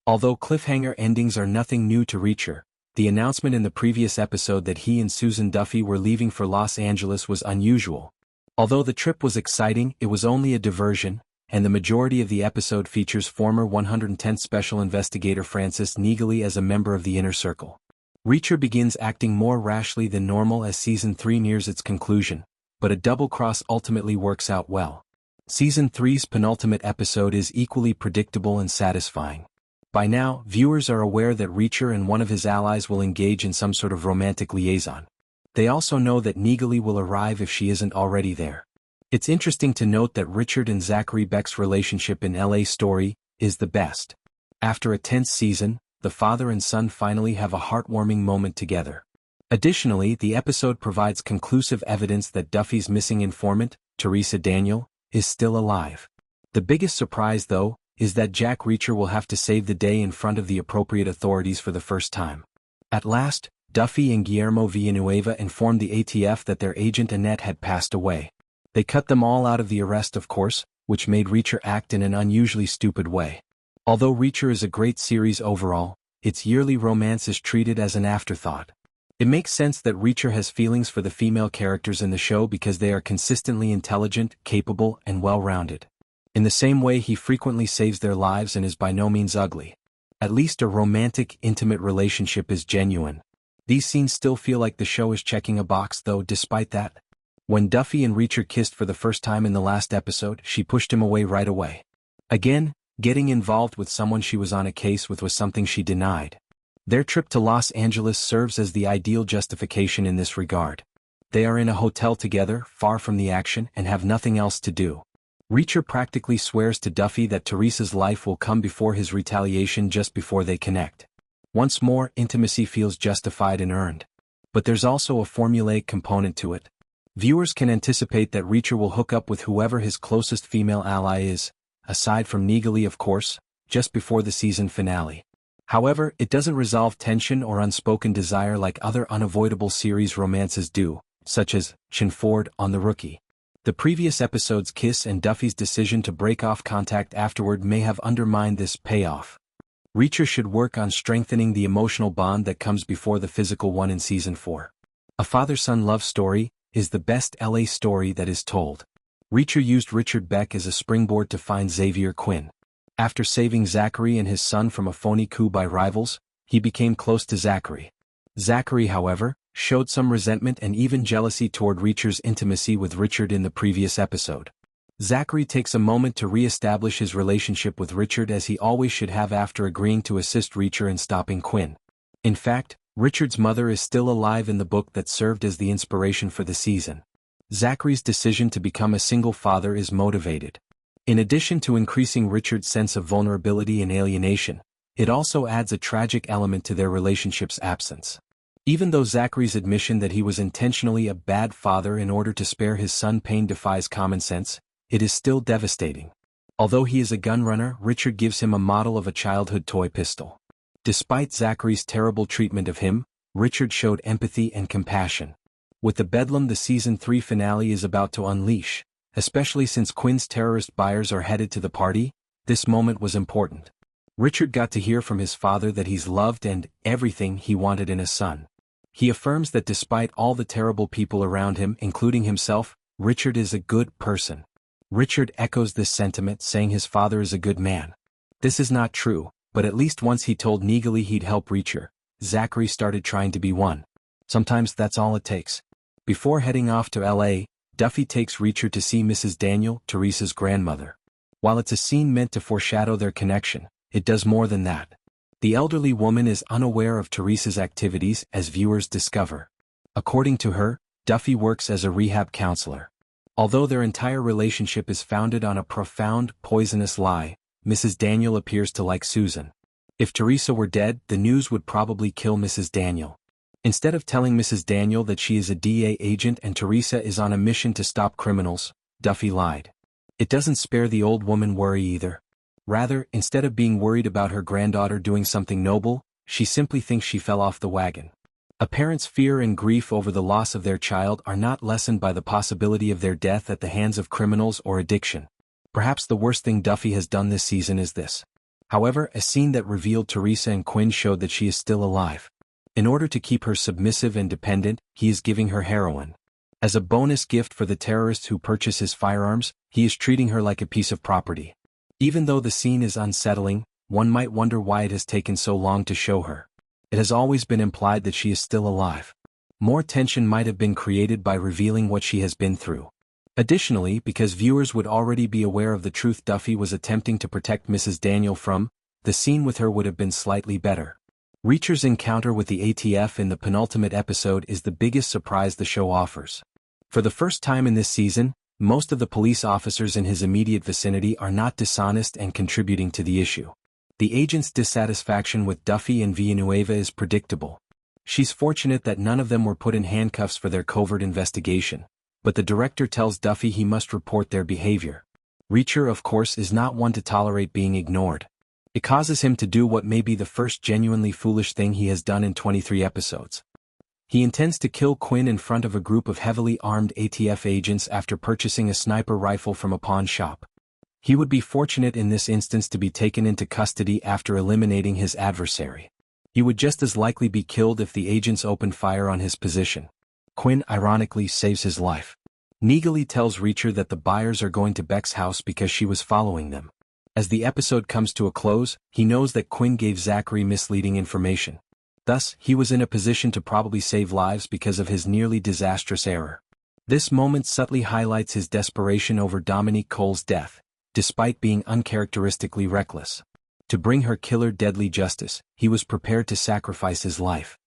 Although cliffhanger endings are nothing new to Reacher, the announcement in the previous episode that he and Susan Duffy were leaving for Los Angeles was unusual. Although the trip was exciting, it was only a diversion, and the majority of the episode features former 110th Special Investigator Francis Neagley as a member of the Inner Circle. Reacher begins acting more rashly than normal as Season 3 nears its conclusion, but a double-cross ultimately works out well. Season 3's penultimate episode is equally predictable and satisfying. By now, viewers are aware that Reacher and one of his allies will engage in some sort of romantic liaison. They also know that Neagley will arrive if she isn't already there. It's interesting to note that Richard and Zachary Beck's relationship in LA Story is the best. After a tense season, the father and son finally have a heartwarming moment together. Additionally, the episode provides conclusive evidence that Duffy's missing informant, Teresa Daniel, is still alive. The biggest surprise, though, is that Jack Reacher will have to save the day in front of the appropriate authorities for the first time. At last, Duffy and Guillermo Villanueva informed the ATF that their agent Annette had passed away. They cut them all out of the arrest, of course, which made Reacher act in an unusually stupid way. Although Reacher is a great series overall, its yearly romance is treated as an afterthought. It makes sense that Reacher has feelings for the female characters in the show because they are consistently intelligent, capable, and well-rounded. In the same way, he frequently saves their lives and is by no means ugly. At least a romantic, intimate relationship is genuine. These scenes still feel like the show is checking a box, though. Despite that, when Duffy and Reacher kissed for the first time in the last episode, she pushed him away right away. Again, getting involved with someone she was on a case with was something she denied. Their trip to Los Angeles serves as the ideal justification in this regard. They are in a hotel together, far from the action, and have nothing else to do. Reacher practically swears to Duffy that Teresa's life will come before his retaliation just before they connect. Once more, intimacy feels justified and earned. But there's also a formulaic component to it. Viewers can anticipate that Reacher will hook up with whoever his closest female ally is, aside from Neagley, of course, just before the season finale. However, it doesn't resolve tension or unspoken desire like other unavoidable series romances do, such as Chinford on The Rookie. The previous episode's kiss and Duffy's decision to break off contact afterward may have undermined this payoff. Reacher should work on strengthening the emotional bond that comes before the physical one in Season 4. A father-son love story is the best LA story that is told. Reacher used Richard Beck as a springboard to find Xavier Quinn. After saving Zachary and his son from a phony coup by rivals, he became close to Zachary. Zachary, however, showed some resentment and even jealousy toward Reacher's intimacy with Richard in the previous episode. Zachary takes a moment to re-establish his relationship with Richard, as he always should have after agreeing to assist Reacher in stopping Quinn. In fact, Richard's mother is still alive in the book that served as the inspiration for the season. Zachary's decision to become a single father is motivated. In addition to increasing Richard's sense of vulnerability and alienation, it also adds a tragic element to their relationship's absence. Even though Zachary's admission that he was intentionally a bad father in order to spare his son pain defies common sense, it is still devastating. Although he is a gun runner, Richard gives him a model of a childhood toy pistol. Despite Zachary's terrible treatment of him, Richard showed empathy and compassion. With the bedlam the Season 3 finale is about to unleash, especially since Quinn's terrorist buyers are headed to the party, this moment was important. Richard got to hear from his father that he's loved and everything he wanted in a son. He affirms that despite all the terrible people around him, including himself, Richard is a good person. Richard echoes this sentiment, saying his father is a good man. This is not true, but at least once he told Neagley he'd help Reacher, Zachary started trying to be one. Sometimes that's all it takes. Before heading off to LA, Duffy takes Reacher to see Mrs. Daniel, Teresa's grandmother. While it's a scene meant to foreshadow their connection, it does more than that. The elderly woman is unaware of Teresa's activities, as viewers discover. According to her, Duffy works as a rehab counselor. Although their entire relationship is founded on a profound, poisonous lie, Mrs. Daniel appears to like Susan. If Teresa were dead, the news would probably kill Mrs. Daniel. Instead of telling Mrs. Daniel that she is a DA agent and Teresa is on a mission to stop criminals, Duffy lied. It doesn't spare the old woman worry either. Rather, instead of being worried about her granddaughter doing something noble, she simply thinks she fell off the wagon. A parent's fear and grief over the loss of their child are not lessened by the possibility of their death at the hands of criminals or addiction. Perhaps the worst thing Duffy has done this season is this. However, a scene that revealed Teresa and Quinn showed that she is still alive. In order to keep her submissive and dependent, he is giving her heroin. As a bonus gift for the terrorists who purchase his firearms, he is treating her like a piece of property. Even though the scene is unsettling, one might wonder why it has taken so long to show her. It has always been implied that she is still alive. More tension might have been created by revealing what she has been through. Additionally, because viewers would already be aware of the truth Duffy was attempting to protect Mrs. Daniel from, the scene with her would have been slightly better. Reacher's encounter with the ATF in the penultimate episode is the biggest surprise the show offers. For the first time in this season, most of the police officers in his immediate vicinity are not dishonest and contributing to the issue. The agent's dissatisfaction with Duffy and Villanueva is predictable. She's fortunate that none of them were put in handcuffs for their covert investigation, but the director tells Duffy he must report their behavior. Reacher, of course, is not one to tolerate being ignored. It causes him to do what may be the first genuinely foolish thing he has done in 23 episodes. He intends to kill Quinn in front of a group of heavily armed ATF agents after purchasing a sniper rifle from a pawn shop. He would be fortunate in this instance to be taken into custody after eliminating his adversary. He would just as likely be killed if the agents opened fire on his position. Quinn ironically saves his life. Neagley tells Reacher that the buyers are going to Beck's house because she was following them. As the episode comes to a close, he knows that Quinn gave Zachary misleading information. Thus, he was in a position to probably save lives because of his nearly disastrous error. This moment subtly highlights his desperation over Dominique Cole's death, despite being uncharacteristically reckless. To bring her killer deadly justice, he was prepared to sacrifice his life.